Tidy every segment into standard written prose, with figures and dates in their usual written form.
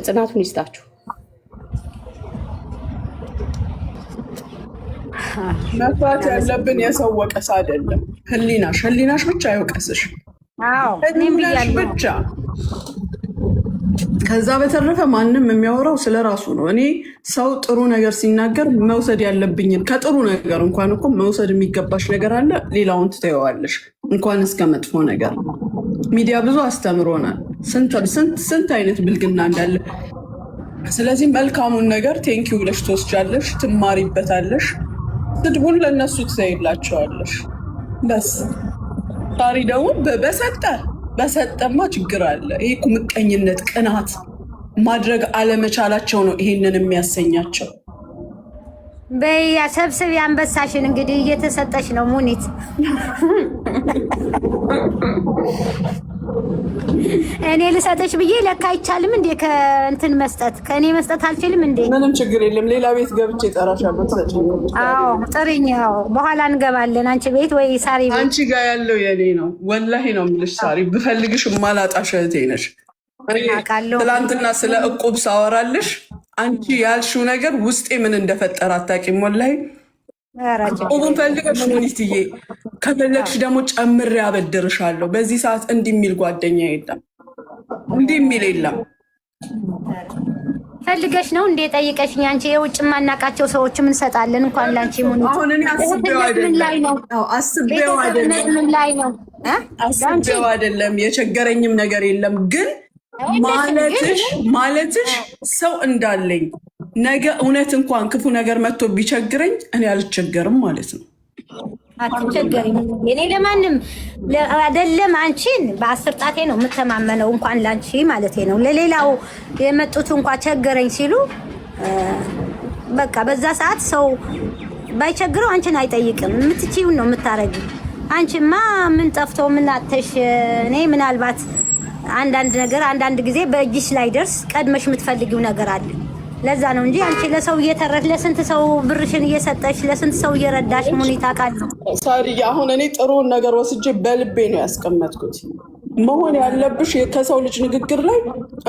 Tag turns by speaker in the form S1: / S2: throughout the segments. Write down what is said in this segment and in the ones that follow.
S1: ጽናቱን ይስጣችሁ።
S2: መፍራት ያለብን የሰው ወቀሳ አይደለም። ህሊናሽ ብቻ አይወቀስሽ። ህሊናሽ ብቻ። ከዛ በተረፈ ማንም የሚያወራው ስለ ራሱ ነው። እኔ ሰው ጥሩ ነገር ሲናገር መውሰድ ያለብኝን ከጥሩ ነገር እንኳን እኮ መውሰድ የሚገባሽ ነገር አለ፣ ሌላውን ትተይዋለሽ። እንኳን እስከ መጥፎ ነገር ሚዲያ ብዙ አስተምሮናል። ስንት አይነት ብልግና እንዳለ። ስለዚህ መልካሙን ነገር ቴንኪው ብለሽ ትወስጃለሽ፣ ትማሪበታለሽ። ስድቡን ለእነሱ ትዘይላቸዋለሽ። በስ ዛሬ ደግሞ በሰጠማ ችግር አለ። ይሄ እኮ ምቀኝነት፣ ቅናት ማድረግ አለመቻላቸው ነው ይሄንን የሚያሰኛቸው።
S3: በያ ሰብስብ አንበሳሽን እንግዲህ እየተሰጠች ነው ሙኒት። እኔ ልሰጠሽ ብዬ ለካ አይቻልም እንዴ? ከእንትን መስጠት ከእኔ መስጠት አልችልም እንዴ?
S2: ምንም ችግር የለም። ሌላ ቤት ገብቼ እጠራሻለሁ።
S3: አዎ ጥሪኝ። በኋላ እንገባለን። አንቺ ቤት ወይ ሳሪ ቤት?
S2: አንቺ ጋር ያለው የኔ ነው። ወላሂ ነው የምልሽ ሳሪ፣ ብፈልግሽ ማላጣሽ እህቴ ነሽ። ትላንትና ስለ እቁብ ሳወራልሽ አንቺ ያልሽው ነገር ውስጤ ምን እንደፈጠረ አታውቂም። ወላሂ እቁቡን ፈልገሽ ሙኒትዬ፣ ከፈለግሽ ደግሞ ጨምሬ አበድርሻለሁ። በዚህ ሰዓት እንዲህ የሚል ጓደኛ የለም፣ እንዲህ የሚል የለም።
S3: ፈልገሽ ነው እንዴ ጠይቀሽኝ? አንቺ የውጭ ማናቃቸው ሰዎች ምን እንሰጣለን እንኳን ላንቺ ሙኒት።
S2: አሁን እኔ አስቤው አይደለም፣ የቸገረኝም ነገር የለም ግን ማለትሽ ሰው እንዳለኝ ነገ እውነት እንኳን ክፉ ነገር መጥቶ ቢቸግረኝ እኔ አልቸገርም ማለት ነው።
S3: አትቸገሪም። እኔ ለማንም አይደለም አንቺን በአስር ጣቴ ነው የምተማመነው፣ እንኳን ላንቺ ማለት ነው። ለሌላው የመጡት እንኳን ቸገረኝ ሲሉ በቃ በዛ ሰዓት ሰው ባይቸግረው አንቺን አይጠይቅም። የምትችይውን ነው የምታረጊው። አንቺማ ምን ጠፍቶ ምን አተሽ? እኔ ምናልባት አንዳንድ ጊዜ በእጅሽ ላይ ደርስ ቀድመሽ የምትፈልጊው ነገር አለ። ለዛ ነው እንጂ አንቺ ለሰው እየተረፍ ለስንት ሰው ብርሽን እየሰጠሽ ለስንት ሰው እየረዳሽ ሙኒት አውቃለሁ።
S2: ሳሪያ አሁን እኔ ጥሩውን ነገር ወስጄ በልቤ ነው ያስቀመጥኩት። መሆን ያለብሽ ከሰው ልጅ ንግግር ላይ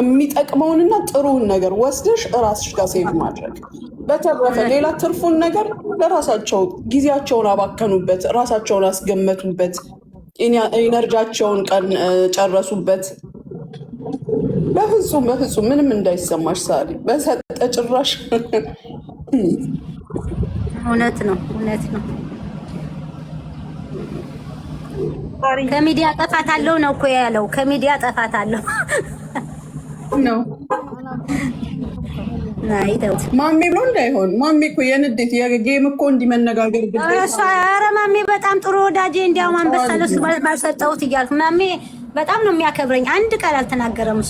S2: የሚጠቅመውንና ጥሩውን ነገር ወስደሽ እራስሽ ጋር ሴቭ ማድረግ። በተረፈ ሌላ ትርፉን ነገር ለራሳቸው ጊዜያቸውን አባከኑበት፣ ራሳቸውን አስገመቱበት፣ ኢነርጂያቸውን ጨረሱበት። በፍጹም ምንም እንዳይሰማሽ ሳሪ። በሰጠ ጭራሽ
S3: እውነት ነው። ከሚዲያ ጠፋታለሁ ነው እኮ ያለው። ከሚዲያ ጠፋታለሁ
S2: ነው
S3: ናይተው
S2: ማሜ ብሎ እንዳይሆን። ማሜ እኮ የንዴት የጌም እኮ እንዲመነጋገር
S3: ኧረ ማሜ በጣም ጥሩ ወዳጄ፣ እንዲያውም አንበሳ ለሱ ባልሰጠሁት እያልኩ ማሜ በጣም ነው የሚያከብረኝ። አንድ ቃል አልተናገረም።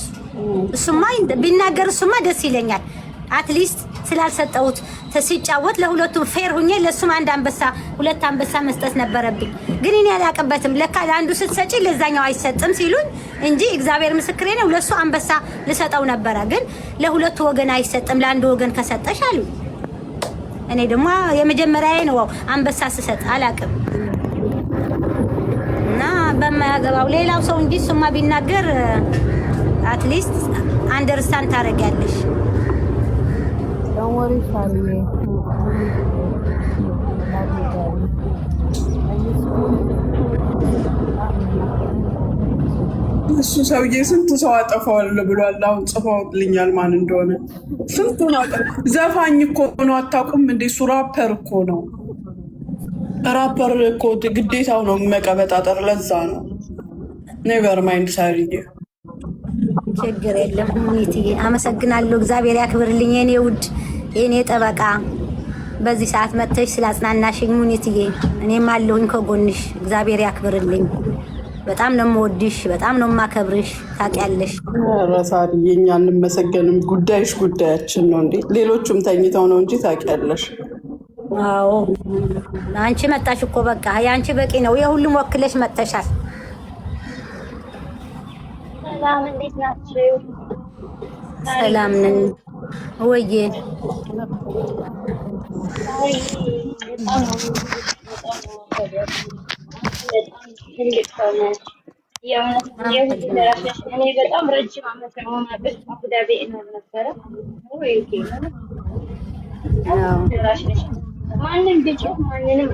S3: እሱማ ቢናገር እሱማ ደስ ይለኛል። አትሊስት ስላልሰጠሁት ሲጫወት ለሁለቱም ፌር ሁኜ ለሱም ሁለት አንበሳ መስጠት ነበረብኝ። ግን እኔ አላውቅበትም። ለካ ለአንዱ ስትሰጪ ለዛኛው አይሰጥም ሲሉኝ እንጂ እግዚአብሔር ምስክሬ ነው። ለሱ አንበሳ ልሰጠው ነበረ፣ ግን ለሁለቱ ወገን አይሰጥም፣ ለአንዱ ወገን ከሰጠሽ አሉ። እኔ ደግሞ የመጀመሪያዬ ነው አንበሳ ስሰጥ አላውቅም። እና በማያገባው ሌላው ሰው እንጂ እሱማ ቢናገር አትሊስት አንደርስታንድ ታደርጊያለሽ።
S2: እሱ ሰውዬ ስንት ሰው አጠፋዋል ብሏል። አሁን ጽፈውልኛል ማን እንደሆነ። ስንቱን ዘፋኝ እኮ ነው፣ አታውቁም እንዴ? እሱ ራፐር እኮ ነው። ራፐር እኮ ግዴታው ነው መቀበጣጠር። ለዛ ነው። ኔቨር ማይንድ ሳሪዬ፣
S3: ችግር የለም ሙኒትዬ። አመሰግናለሁ። እግዚአብሔር ያክብርልኝ የኔ ውድ የኔ ጠበቃ። በዚህ ሰዓት መጥተሽ ስላጽናናሽኝ ሙኒትዬ፣ እኔም አለሁኝ ከጎንሽ። እግዚአብሔር ያክብርልኝ። በጣም ነው የምወድሽ፣ በጣም ነው የማከብርሽ። ታውቂያለሽ።
S2: ሳሪዬ፣ እኛ እንመሰገንም። ጉዳይሽ ጉዳያችን ነው እንዴ? ሌሎቹም ተኝተው ነው እንጂ ታውቂያለሽ።
S3: አዎ አንቺ መጣሽ እኮ በቃ የአንቺ በቂ ነው። የሁሉም ወክለሽ መጥተሻል።
S4: ሰላም፣ እንዴት ናችሁ?
S3: ሰላም ነን ወዬ።
S4: ትልቅ ሰው ነሽ። የእውነት የሁሉ ደራሽ እኔ በጣም ረጅም ዓመት ነው ማቀሽ አቡዳቢ ነው ነበረ ወይ ደራሽ ነሽ። ማንም ቢጮህ ማንንም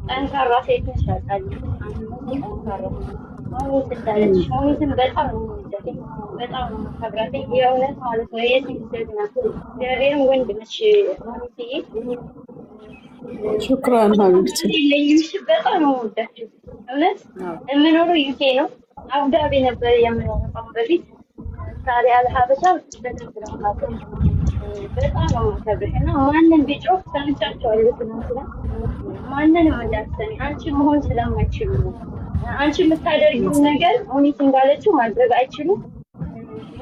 S4: ጠንካራ ሴት ነሽ አውቃለሁ። ጠንካራ ሞት እንዳለች ሞትን በጣም ነው የምወዳት፣ በጣም ነው የማከብራት የእውነት ማለት ነው። የሴት ልጅ ናት። እግዚአብሔርን ወንድ ነሽ ሞትዬ።
S2: ሹክራን ሀቢብቲ።
S4: በጣም ነው የምወዳቸው እውነት። የምኖረው ዩኬ ነው፣ አቡዳቢ ነበር የምኖረው አሁን በፊት። ሳሪ አልሀበሻ በደንብ ነው የማውቀው። በጣም ነው የማከብርሽ እና ማንም ቢጮህ ሰምቻቸዋለሁ። ትናንትና ማንንም እንዳትሰሚ አንቺ መሆን ስለማይችሉ ነው። አንቺ የምታደርጊውን ነገር ሞኒት እንዳለችው ማድረግ አይችሉም።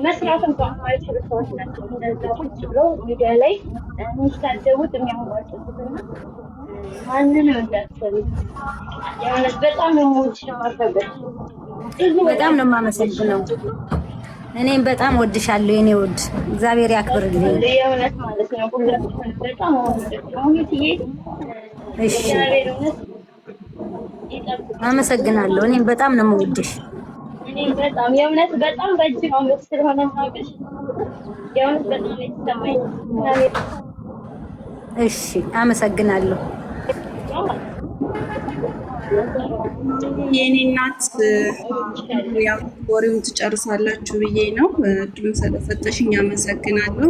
S4: መስራት እንኳን የማይችሉ ሰዎች ናቸው እንደዛ ቁጭ ብለው ሚዲያ ላይ የሚሳደቡት የሚያንጓጡትና ማንንም እንዳትሰሚ። የእውነት በጣም ነው የምወድሽ የማከብርሽ።
S3: በጣም ነው የማመሰግነው። እኔም በጣም ወድሻለሁ የኔ ውድ፣ እግዚአብሔር ያክብርልኝ።
S4: የእውነት ማለት ነው ሁላችሁም በጣም ሞኒትዬ።
S3: እሺ አመሰግናለሁ። እኔም በጣም ነው የምወድሽ።
S4: እኔም በጣም የእውነት በጣም ረጅም ዓመት ስለሆነ ማውቅሽ የእውነት በጣም የተሰማኝ።
S3: እሺ አመሰግናለሁ።
S2: የኔ እናት ያው ወሬውን ትጨርሳላችሁ ብዬ ነው። እድሉን ስለሰጠሽኝ አመሰግናለሁ።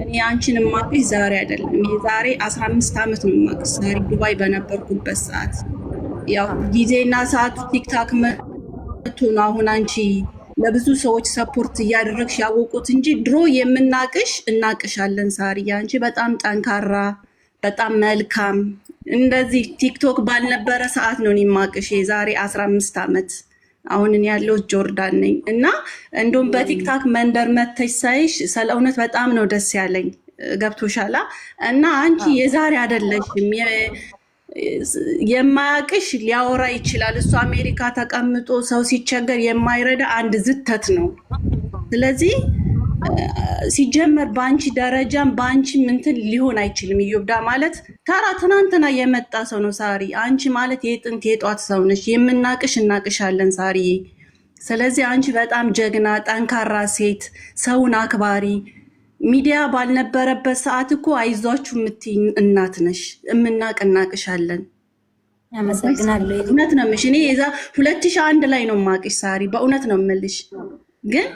S2: እኔ አንቺን የማውቅሽ ዛሬ አይደለም፣ የዛሬ 15 ዓመት ነው የማውቅሽ። ዛሬ ዱባይ በነበርኩበት ሰዓት ያው ጊዜና ሰዓቱ ቲክታክ መቶ ነው አሁን አንቺ ለብዙ ሰዎች ሰፖርት እያደረግሽ ያወቁት እንጂ ድሮ የምናቅሽ እናቅሻለን። ሳርዬ አንቺ በጣም ጠንካራ፣ በጣም መልካም፣ እንደዚህ ቲክቶክ ባልነበረ ሰዓት ነው የማቅሽ የዛሬ 15 ዓመት። አሁን እኔ ያለሁት ጆርዳን ነኝ እና እንደውም በቲክታክ መንደር መተሽ ሳይሽ ስለ እውነት በጣም ነው ደስ ያለኝ። ገብቶሻላ? እና አንቺ የዛሬ አይደለሽም። የማያቅሽ ሊያወራ ይችላል። እሱ አሜሪካ ተቀምጦ ሰው ሲቸገር የማይረዳ አንድ ዝተት ነው። ስለዚህ ሲጀመር በአንቺ ደረጃም በአንቺ ምንትን ሊሆን አይችልም። ኢዮብዳ ማለት ተራ ትናንትና የመጣ ሰው ነው ሳሪ። አንቺ ማለት የጥንት የጧት ሰው ነሽ። የምናቅሽ እናቅሻለን ሳሪዬ። ስለዚህ አንቺ በጣም ጀግና ጠንካራ ሴት፣ ሰውን አክባሪ፣ ሚዲያ ባልነበረበት ሰዓት እኮ አይዟችሁ የምትይ እናት ነሽ። እምናቅ እናቅሻለን።
S3: አመሰግናለሁ።
S2: እውነት ነው የምልሽ። እኔ የዛ 2001 ላይ ነው የማቅሽ ሳሪ፣ በእውነት ነው የምልሽ። ግን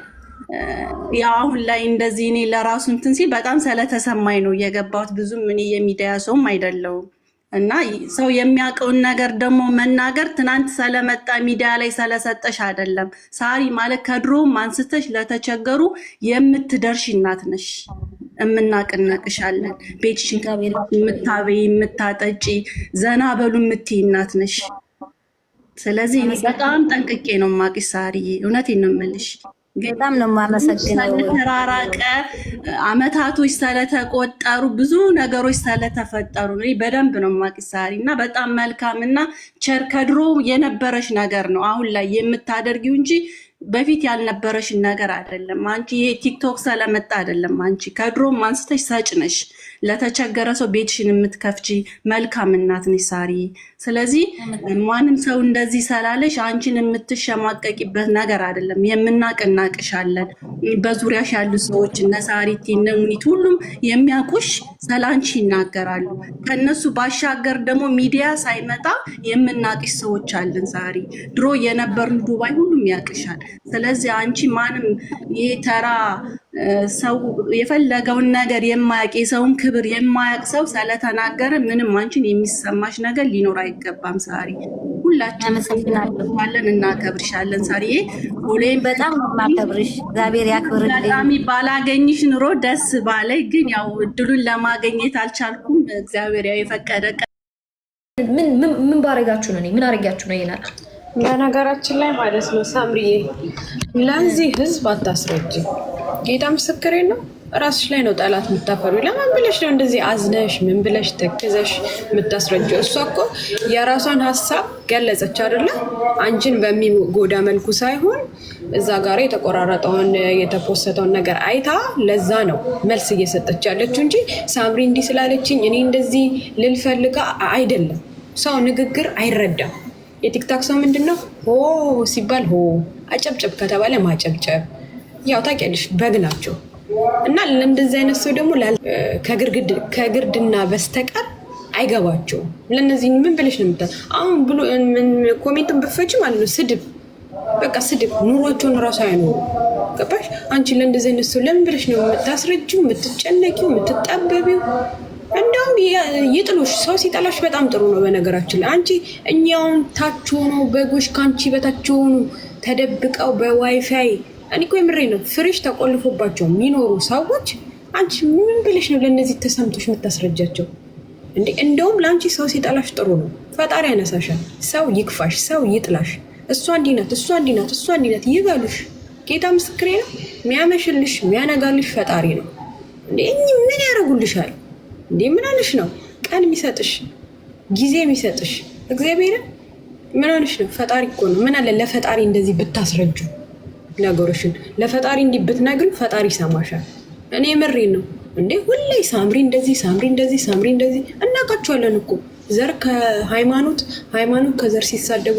S2: ያው አሁን ላይ እንደዚህ እኔ ለራሱ እንትን ሲል በጣም ስለተሰማኝ ነው የገባሁት። ብዙም እኔ የሚዲያ ሰውም አይደለሁም እና ሰው የሚያውቀውን ነገር ደግሞ መናገር ትናንት ስለመጣ ሚዲያ ላይ ስለሰጠሽ አይደለም። ሳሪ ማለት ከድሮም አንስተሽ ለተቸገሩ የምትደርሽ እናት ነሽ። እምናቅናቅሻለን። ቤትሽን የምታበይ የምታጠጪ፣ ዘና በሉ የምትይ እናት ነሽ። ስለዚህ እኔ በጣም ጠንቅቄ ነው የማውቅሽ ሳሪዬ፣ እውነቴን ነው የምልሽ።
S3: በጣም ነው የማመሰግነው።
S2: ስለተራራቀ አመታቶች ስለተቆጠሩ ብዙ ነገሮች ስለተፈጠሩ ነው በደንብ ነው የማውቅሽ ሳሪ። እና በጣም መልካም እና ቸር ከድሮ የነበረሽ ነገር ነው አሁን ላይ የምታደርጊው እንጂ በፊት ያልነበረሽን ነገር አይደለም። አንቺ ይሄ ቲክቶክ ስለመጣ አይደለም። አንቺ ከድሮም አንስተሽ ሰጭ ነሽ። ለተቸገረ ሰው ቤትሽን የምትከፍቺ መልካም እናት ነሽ ሳሪ። ስለዚህ ማንም ሰው እንደዚህ ስላለሽ አንቺን የምትሸማቀቂበት ነገር አይደለም። የምናቅ እናቅሻለን። በዙሪያሽ ያሉ ሰዎች እነ ሳሪቲ እነ ሙኒት ሁሉም የሚያውቁሽ ስላንቺ ይናገራሉ። ከነሱ ባሻገር ደግሞ ሚዲያ ሳይመጣ የምናቅሽ ሰዎች አለን ሳሪ። ድሮ የነበርን ዱባይ ሁሉም ያቅሻል። ስለዚህ አንቺ ማንም ይሄ ተራ ሰው የፈለገውን ነገር የማያውቅ የሰውን ክብር የማያውቅ ሰው ስለተናገረ ምንም አንቺን የሚሰማሽ ነገር ሊኖር አይገባም ሳሪ። ሁላችንም እናመሰግናለን፣ እናከብርሻለን ሳሪዬ። ሁሌም
S3: በጣም ማከብርሽ፣ እግዚአብሔር ያክብርልኝ።
S2: በጣም ባላገኝሽ ኑሮ ደስ ባለኝ፣ ግን ያው እድሉን ለማግኘት አልቻልኩም። እግዚአብሔር ያው የፈቀደ
S1: ምን ባረጋችሁ ነው? ምን አረጋችሁ ነው ይላል።
S5: በነገራችን ላይ ማለት ነው ሳምሪዬ፣ ለዚህ ህዝብ አታስረጅ። ጌታ ምስክሬ ነው። ራስሽ ላይ ነው ጠላት የምታፈሩ። ለምን ብለሽ ነው እንደዚህ አዝነሽ ምን ብለሽ ተክዘሽ የምታስረጀው? እሷ እኮ የራሷን ሀሳብ ገለጸች አይደለ? አንቺን በሚጎዳ መልኩ ሳይሆን እዛ ጋር የተቆራረጠውን የተፖሰተውን ነገር አይታ ለዛ ነው መልስ እየሰጠች ያለችው እንጂ ሳምሪ እንዲህ ስላለችኝ እኔ እንደዚህ ልልፈልጋ አይደለም። ሰው ንግግር አይረዳም። የቲክታክ ሰው ምንድነው ሆ ሲባል ሆ፣ አጨብጨብ ከተባለ ማጨብጨብ። ያው ታውቂያለሽ በግ ናቸው። እና ለእንደዚህ አይነት ሰው ደግሞ ከግርድና በስተቀር አይገባቸውም። ለእነዚህ ምን ብለሽ ነው የምታ አሁን ብሎ ኮሜንቱን ብፈጭ ማለት ነው ስድብ፣ በቃ ስድብ። ኑሯቸውን እራሱ አይኖሩ። ገባሽ? አንቺ ለእንደዚህ አይነት ሰው ለምን ብለሽ ነው የምታስረጂው፣ የምትጨነቂው፣ የምትጣበቢው? እንደውም ይጥሉሽ። ሰው ሲጠላሽ በጣም ጥሩ ነው። በነገራችን ላይ አንቺ እኛውን ታች ሆነው በጎች ከአንቺ በታች ሆኑ ተደብቀው በዋይፋይ እኔ እኮ የምሬ ነው ፍሬሽ ተቆልፎባቸው የሚኖሩ ሰዎች አንቺ ምን ብለሽ ነው ለእነዚህ ተሰምቶሽ የምታስረጃቸው እንዴ? እንደውም ለአንቺ ሰው ሲጠላሽ ጥሩ ነው። ፈጣሪ ያነሳሻል። ሰው ይክፋሽ፣ ሰው ይጥላሽ፣ እሷ እንዲህ ናት፣ እሷ እንዲህ ናት፣ እሷ እንዲህ ናት ይበሉሽ። ጌታ ምስክሬ ነው። የሚያመሽልሽ የሚያነጋልሽ ፈጣሪ ነው። እንዴ ምን ያደርጉልሻል እንዴ? ምን አለሽ ነው ቀን የሚሰጥሽ ጊዜ የሚሰጥሽ እግዚአብሔርን? ምን አለሽ ነው? ፈጣሪ እኮ ነው። ምን አለ ለፈጣሪ እንደዚህ ብታስረጁ ነገሮችን ለፈጣሪ እንዲህ ብትነግሪው ፈጣሪ ይሰማሻል። እኔ ምሬ ነው እንዴ። ሁሌ ሳምሪ እንደዚህ፣ ሳምሪ እንደዚህ፣ ሳምሪ እንደዚህ እናውቃቸዋለን እኮ ዘር ከሃይማኖት ከዘር ሲሳደቡ